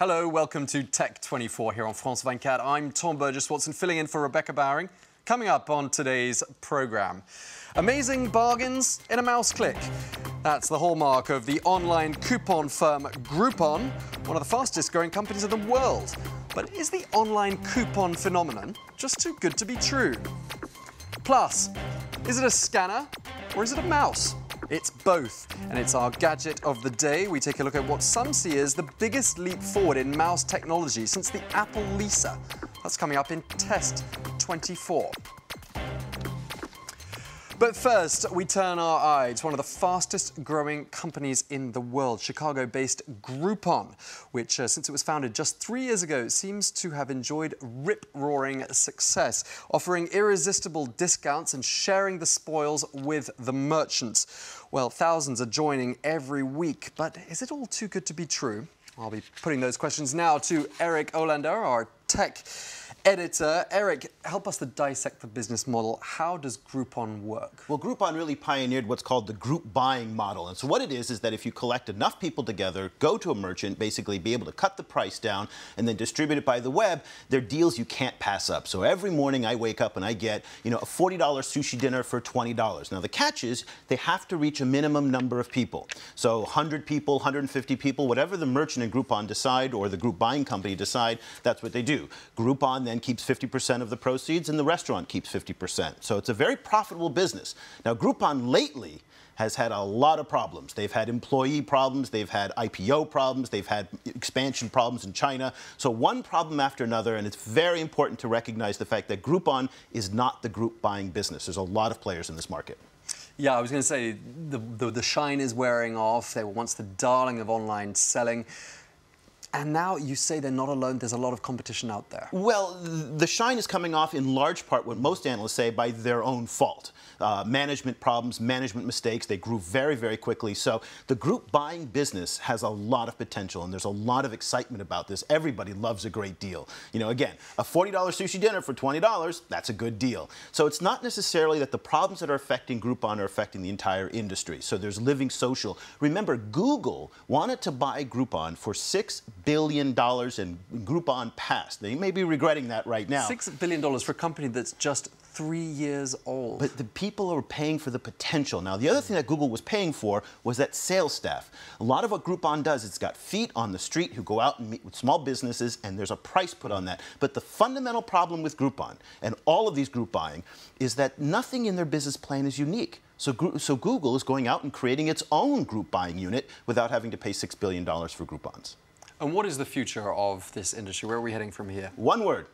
Hello, welcome to Tech24 here on France 24. I'm Tom Burgess-Watson, filling in for Rebecca Bowering. Coming up on today's programme, amazing bargains in a mouse click. That's the hallmark of the online coupon firm Groupon, one of the fastest growing companies in the world. But is the online coupon phenomenon just too good to be true? Plus, is it a scanner or is it a mouse? It's both, and it's our gadget of the day. We take a look at what some see as the biggest leap forward in mouse technology since the Apple Lisa. That's coming up in Test 24. But first, we turn our eye to one of the fastest growing companies in the world, Chicago-based Groupon, which, since it was founded just 3 years ago, seems to have enjoyed rip-roaring success, offering irresistible discounts and sharing the spoils with the merchants. Well, thousands are joining every week, but is it all too good to be true? I'll be putting those questions now to Eric Olander, our tech editor. Eric, help us to dissect the business model. How does Groupon work? Well, Groupon really pioneered what's called the group buying model. And so what it is that if you collect enough people together, go to a merchant, basically be able to cut the price down and then distribute it by the web, they're deals you can't pass up. So every morning I wake up and I get, a $40 sushi dinner for $20. Now the catch is they have to reach a minimum number of people. So 100 people, 150 people, whatever the merchant and Groupon decide or the group buying company decide, that's what they do. Groupon then keeps 50% of the proceeds and the restaurant keeps 50%. So it's a very profitable business. Now Groupon lately has had a lot of problems. They've had employee problems, they've had IPO problems, they've had expansion problems in China. So one problem after another, and it's very important to recognize the fact that Groupon is not the group buying business. There's a lot of players in this market. Yeah, I was going to say the shine is wearing off. They were once the darling of online selling. And now you say they're not alone. There's a lot of competition out there. Well, the shine is coming off in large part, what most analysts say, by their own fault. Management problems, management mistakes. They grew very, very quickly. So the group buying business has a lot of potential, and there's a lot of excitement about this. Everybody loves a great deal. Again, a $40 sushi dinner for $20, that's a good deal. So it's not necessarily that the problems that are affecting Groupon are affecting the entire industry. So there's Living Social. Remember, Google wanted to buy Groupon for $6 billion, and Groupon passed. They may be regretting that right now. $6 billion for a company that's just 3 years old. But the people are paying for the potential. Now, the other thing that Google was paying for was that sales staff. A lot of what Groupon does, it's got feet on the street who go out and meet with small businesses, and there's a price put on that. But the fundamental problem with Groupon and all of these group buying is that nothing in their business plan is unique. So Google is going out and creating its own group buying unit without having to pay $6 billion for Groupons. And what is the future of this industry? Where are we heading from here? One word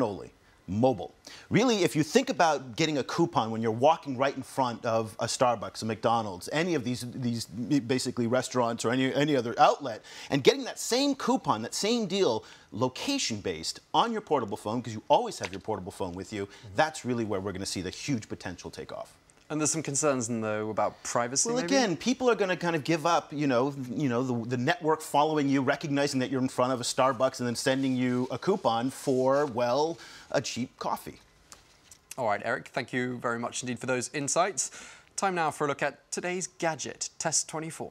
only. Mobile. Really, if you think about getting a coupon when you're walking right in front of a Starbucks, a McDonald's, any of these basically restaurants or any other outlet, and getting that same coupon, that same deal, location-based on your portable phone, because you always have your portable phone with you, that's really where we're going to see the huge potential take off. And there's some concerns, though, about privacy, Well, maybe? again, people are going to kind of give up, the network following you, recognizing that you're in front of a Starbucks and then sending you a coupon for, well, a cheap coffee. All right, Eric, thank you very much indeed for those insights. Time now for a look at today's gadget, Test 24.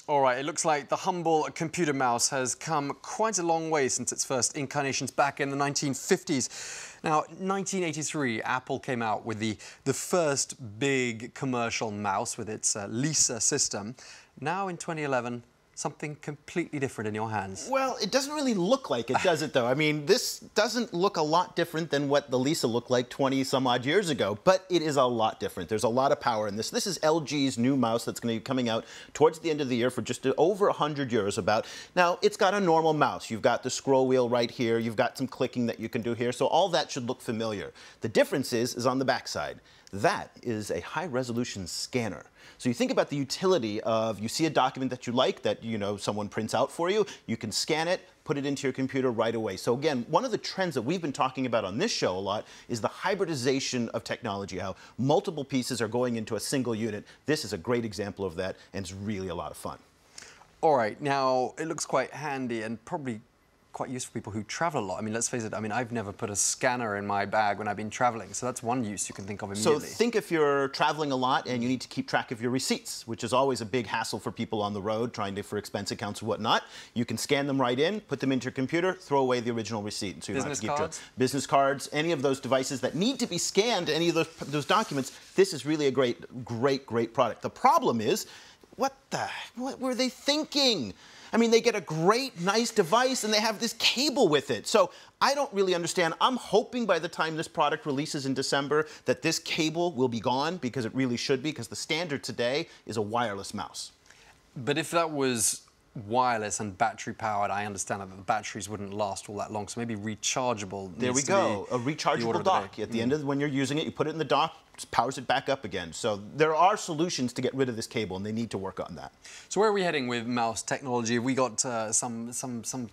All right, it looks like the humble computer mouse has come quite a long way since its first incarnations back in the 1950s. Now, 1983, Apple came out with the first big commercial mouse with its Lisa system. Now, in 2011, something completely different in your hands. Well, it doesn't really look like it, does it, though? I mean, this doesn't look a lot different than what the Lisa looked like 20-some-odd years ago, but it is a lot different. There's a lot of power in this. This is LG's new mouse that's going to be coming out towards the end of the year for just over 100 euros about. Now, it's got a normal mouse. You've got the scroll wheel right here. You've got some clicking that you can do here, so all that should look familiar. The difference is on the backside. That is a high-resolution scanner. So you think about the utility of, you see a document that you like that, someone prints out for you, you can scan it, put it into your computer right away. So again, one of the trends that we've been talking about on this show a lot is the hybridization of technology, how multiple pieces are going into a single unit. This is a great example of that, and it's really a lot of fun. All right, now, it looks quite handy and probably quite useful for people who travel a lot. I mean, let's face it, I mean, I've never put a scanner in my bag when I've been traveling, so that's one use you can think of immediately. So think if you're traveling a lot and you need to keep track of your receipts, which is always a big hassle for people on the road trying to, for expense accounts or whatnot. You can scan them right in, put them into your computer, throw away the original receipt. So you don't have to keep cards? business cards, any of those devices that need to be scanned, any of those documents. This is really a great product. The problem is, what were they thinking? I mean, they get a great, nice device, and they have this cable with it. So I don't really understand. I'm hoping by the time this product releases in December that this cable will be gone, because it really should be, because the standard today is a wireless mouse. But if that was wireless and battery powered, I understand that the batteries wouldn't last all that long, so maybe rechargeable. There we go, a rechargeable dock. At the end of when you're using it, you put it in the dock, powers it back up again. So there are solutions to get rid of this cable, and they need to work on that. So where are we heading with mouse technology? Have we got some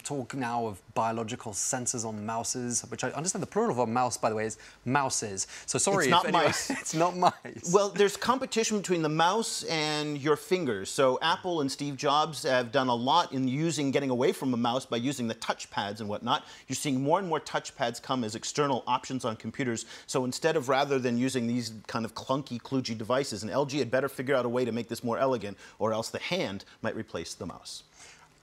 talk now of biological sensors on mouses, which I understand the plural of a mouse, by the way, is mouses. So sorry, it's not mice. It's not mice. Well, there's competition between the mouse and your fingers. So Apple and Steve Jobs have done a lot in getting away from a mouse by using the touchpads and whatnot. You're seeing more and more touchpads come as external options on computers. So instead of, rather than using these kind of clunky, kludgy devices, and LG had better figure out a way to make this more elegant, or else the hand might replace the mouse.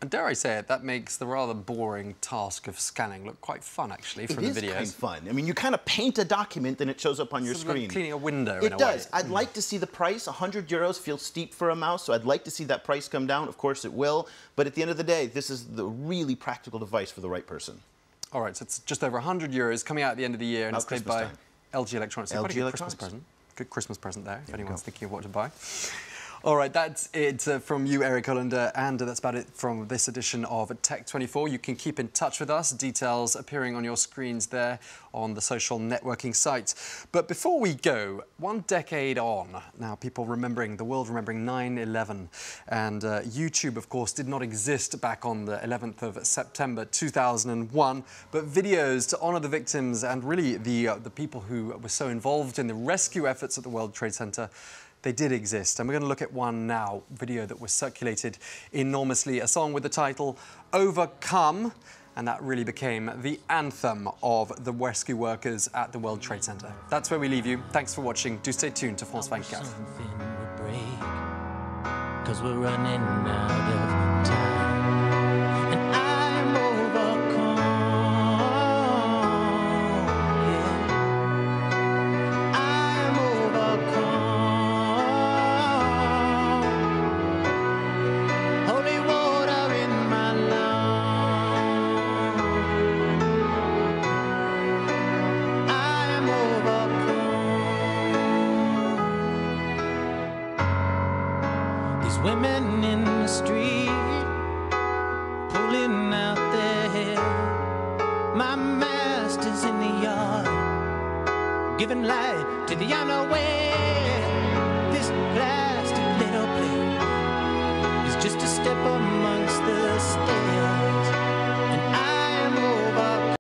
And dare I say it, that makes the rather boring task of scanning look quite fun, actually, from the videos. It is kind of fun. I mean, you kind of paint a document, then it shows up on your screen. Like cleaning a window, in a way. It does. I'd like to see the price. 100 euros feels steep for a mouse, so I'd like to see that price come down. Of course, it will. But at the end of the day, this is the really practical device for the right person. All right, so it's just over 100 euros coming out at the end of the year, and it's made by LG Electronics. LG Electronics. Good Christmas present there, if anyone's thinking of what to buy. All right, that's it from you, Erik Hollander, and that's about it from this edition of Tech24. You can keep in touch with us, details appearing on your screens there on the social networking sites. But before we go, 1 decade on, now people remembering, the world remembering 9/11, and YouTube, of course, did not exist back on the 11th of September 2001, but videos to honor the victims and really the people who were so involved in the rescue efforts at the World Trade Center, they did exist, and we're going to look at one now, video that was circulated enormously, a song with the title Overcome, and that really became the anthem of the rescue workers at the World Trade Center. That's where we leave you. Thanks for watching. Do stay tuned to France 24. Something would break, 'cause we're running out of time, and I'm overcome, yeah. I'm overcome. Holy water in my lungs. I'm overcome. These women in the street pulling out their hair. My master's in the yard, giving light to the unaware. This